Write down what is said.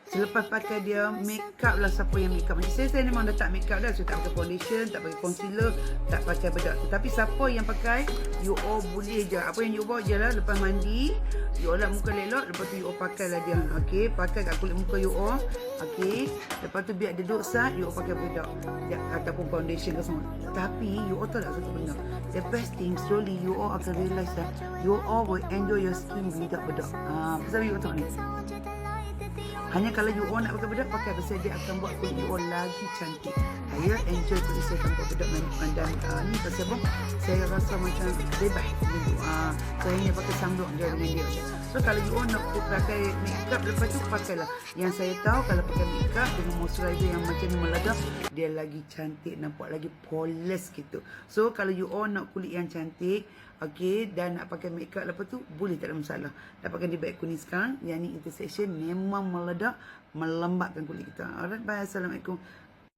Selepas pakai dia, make up lah siapa yang make up. Macam saya memang dah tak make up dah. Saya tak pakai foundation, tak pakai concealer, tak pakai bedak. Tetapi siapa yang pakai, you all boleh je. Apa yang you buat je lah, lepas mandi, you all lap muka elok, lepas tu you all pakai lah dia. Okay, pakai kat kulit muka you all. Okay, lepas tu biar dia duduk sat, you all pakai bedak. Ya, ataupun foundation ke semua. Tapi, you all tahu tak satu benda. The best thing, slowly you all akan realise that you all will enjoy your skin without bedak. Pasal you all tahu ni. Hanya kalau you all nak pakai bedak, pakai pasal dia akan buat kulit you all lagi cantik. Saya enjoy kulit saya tanpa bedak dan ni pasal apa? Saya rasa macam bebas gitu. Saya hanya pakai sunblock je dengan dia. So kalau you all nak pakai makeup, lepas tu pakailah. Yang saya tahu kalau pakai makeup dengan moisturizer yang macam ni meledak, dia lagi cantik, nampak lagi polis gitu. So kalau you all nak kulit yang cantik, okey, dan nak pakai makeup lepas tu, boleh, tak ada masalah. Dapatkan di beg kuning sekarang. Yang ni intersection memang meledak, melembabkan kulit kita. Alright, bye. Assalamualaikum.